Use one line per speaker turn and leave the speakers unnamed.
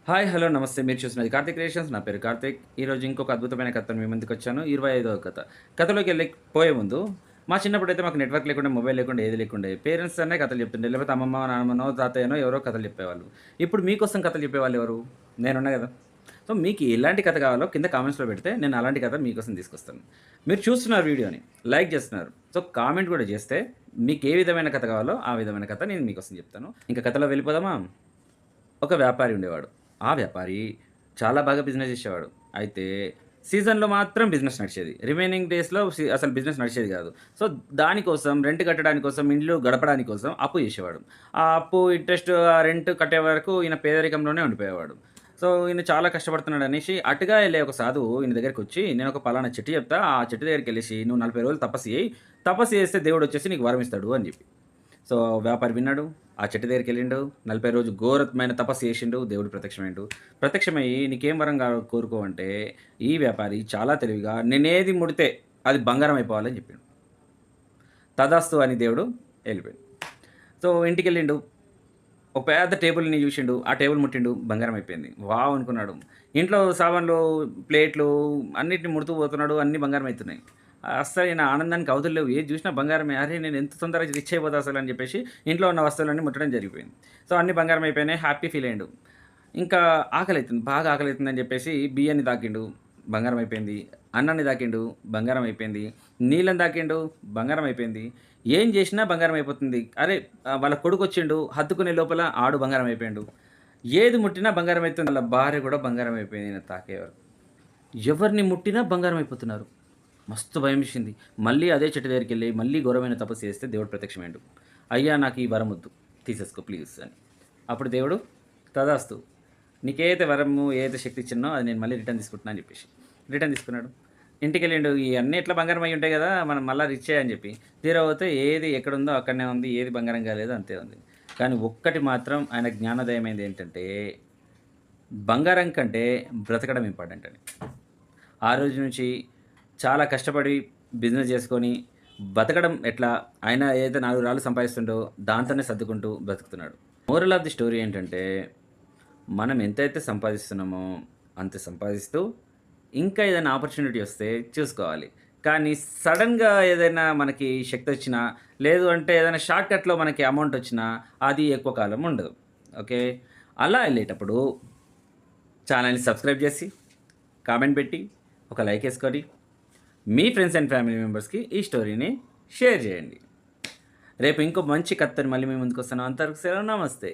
Hi! Hello! నమస్తే. మీరు చూస్తున్నది కార్తిక్ క్రియేషన్స్. నా పేరు కార్తిక్. ఈరోజు ఇంకొక అద్భుతమైన కథతో మీ ముందుకొచ్చాను. 25వ కథ. కథలోకెళ్ళి పోయే ముందు మా చిన్నప్పుడైతే మాకు నెట్వర్క్ లేకుండా, మొబైల్ లేకుండా, ఏది లేకుండే. పేరెంట్స్ అనే కథలు చెప్తుండే. లేకపోతే అమ్మమ్మ, నాన్నమ్మనో, తాతయ్యనో ఎవరో కథలు చెప్పేవాళ్ళు. ఇప్పుడు మీకోసం కథలు చెప్పేవాళ్ళు ఎవరు? నేనున్నా గదా! సో, మీకు ఎలాంటి కథ కావాలో కింద కామెంట్స్‌లో పెడితే నేను అలాంటి కథ మీకోసం తీసుకొస్తాను. మీరు చూస్తున్నారు వీడియోని, లైక్ చేస్తున్నారు. సో, కామెంట్ కూడా చేస్తే మీకు ఏ విధమైన కథ కావాలో ఆ విధమైన కథ నేను మీకోసం చెప్తాను. ఇంక కథలో వెళ్ళిపోదామా? ఒక వ్యాపారి ఉండేవాడు. ఆ వ్యాపారి చాలా బాగా బిజినెస్ చేసేవాడు. అయితే సీజన్‌లో మాత్రం బిజినెస్ నడిచేది. రిమైనింగ్ డేస్‌లో అసలు బిజినెస్ నడిచేది కాదు. సో, దానికోసం రెంట్ కట్టడానికి కోసం, ఇల్లు గడపడానికి కోసం అప్పు చేసేవాడు. ఆ అప్పు, ఇంట్రెస్ట్, ఆ రెంట్ కట్టే వరకు ఈయన పేదరికంలోనే ఉండిపోయేవాడు. సో, ఈయన చాలా కష్టపడుతున్నాడనేసి అటుగా ఎళ్ళే ఒక సాధువు ఈయన దగ్గరికొచ్చి, "నేనొక పలానా చెట్టు చెప్తా. ఆ చెట్టు దగ్గరికెళ్ళేసి నువ్వు 40 రోజులు తపస్సు చెయ్యి. తపస్సు చేస్తే దేవుడొచ్చేసి నీకు వరం ఇస్తాడు" అని చెప్పి. సో, వ్యాపారి విన్నాడు. ఆ చెట్టు దగ్గరికెళ్ళిండు. 40 రోజులు ఘోరమైన తపస్సు చేసిండు. దేవుడు ప్రత్యక్షమైండు. ప్రత్యక్షమయ్యి "నీకేం వరం కోరుకో" అంటే, ఈ వ్యాపారి చాలా తెలివిగా నేనేది ముడితే అది బంగారం అయిపోవాలని చెప్పిండు. తథాస్తు అని దేవుడు ఎళ్ళిపోయిండు. సో, ఇంటికెళ్ళిండు. ఒక పెద్ద టేబుల్‌ని చూసిండు. ఆ టేబుల్ ముట్టిండు. బంగారం అయిపోయింది. వావ్! అనుకున్నాడు. ఇంట్లో సామాన్లు, ప్లేట్లు అన్నిటిని ముడుతూ పోతున్నాడు. అన్నీ బంగారం అయితున్నాయి. అస్సలు ఈయన ఆనందానికి అవధులు లేవు. ఏది చూసినా బంగారమే. అరే! నేను ఎంత తొందరగా రిచ్ అయిపోతా అసలని చెప్పేసి ఇంట్లో ఉన్న వస్తువులన్నీ ముట్టడం జరిగిపోయింది. సో, అన్నీ బంగారం అయిపోయినాయి. హ్యాపీ ఫీల్ అయ్యిండు. ఇంకా ఆకలైతుంది. బాగా ఆకలైతుందని చెప్పేసి బియ్యాన్ని తాకిండు. బంగారం అయిపోయింది. అన్నాన్ని తాకిండు. బంగారం అయిపోయింది. నీళ్ళని తాకిండు. బంగారం అయిపోయింది. ఏం చేసినా బంగారం అయిపోతుంది. అరే! వాళ్ళ కొడుకొచ్చిండు. హత్తుకునే లోపల ఆడు బంగారం అయిపోయిండు. ఏది ముట్టినా బంగారం అయితుంది. వాళ్ళ భార్య కూడా బంగారం అయిపోయింది ఈయన తాకేవారు. ఎవరిని ముట్టినా బంగారం అయిపోతున్నారు. మస్తు భయమేసింది. మళ్ళీ అదే చెట్టు దగ్గరికెళ్ళి మళ్ళీ ఘోరమైన తపస్సు చేస్తే దేవుడు ప్రత్యక్షమైండు. "అయ్యా! నాకు ఈ వరం వద్దు. తీసేసుకో ప్లీజ్" అని. అప్పుడు దేవుడు "తథాస్తు. నీకేదైతే వరము, ఏదైతే శక్తి ఇచ్చినో అది నేను మళ్ళీ రిటర్న్ తీసుకుంటున్నా" అని చెప్పేసి. రిటర్న్ తీసుకున్నాడు. ఇంటికెళ్ళిండు. ఇయన్నీ ఎట్లా బంగారం అయ్యి ఉంటాయి గదా! మనం మళ్ళా రిచ్చే అని చెప్పి. తీరా పోతే ఏది ఎక్కడుందో అక్కడనే ఉంది. ఏది బంగారం కాలేదో అంతే ఉంది. కానీ ఒక్కటి మాత్రం ఆయన జ్ఞానోదయమైంది ఏంటంటే, బంగారం కంటే బ్రతకడం ఇంపార్టెంట్ అని. ఆ రోజు నుంచి చాలా కష్టపడి బిజినెస్ చేసుకొని బతకడం ఎట్లా, ఆయన ఏదైతే 4 రాళ్ళు సంపాదిస్తుండో దాంతోనే సర్దుకుంటూ బ్రతుకుతున్నాడు. మోరల్ ఆఫ్ ది స్టోరీ ఏంటంటే, మనం ఎంతైతే సంపాదిస్తున్నామో అంత సంపాదిస్తూ ఇంకా ఏదైనా ఆపర్చునిటీ వస్తే చూసుకోవాలి. కానీ సడెన్‌గా ఏదైనా మనకి శక్తొచ్చినా, లేదు అంటే ఏదైనా షార్ట్‌కట్‌లో మనకి అమౌంటొచ్చినా అది ఎక్కువ కాలం ఉండదు. ఓకే. అలా ఎళ్ళేటప్పుడు ఛానెల్‌ని సబ్స్క్రైబ్ జేసి, కామెంట్ పెట్టి, ఒక లైకేసుకొని, మీ ఫ్రెండ్స్ అండ్ ఫ్యామిలీ మెంబర్స్‌కి ఈ స్టోరీని షేర్ జేయండి. రేపు ఇంకో మంచి కథతోని మళ్ళీ మీ ముందుకొస్తాను. అంతవరకు సెలవు. నమస్తే.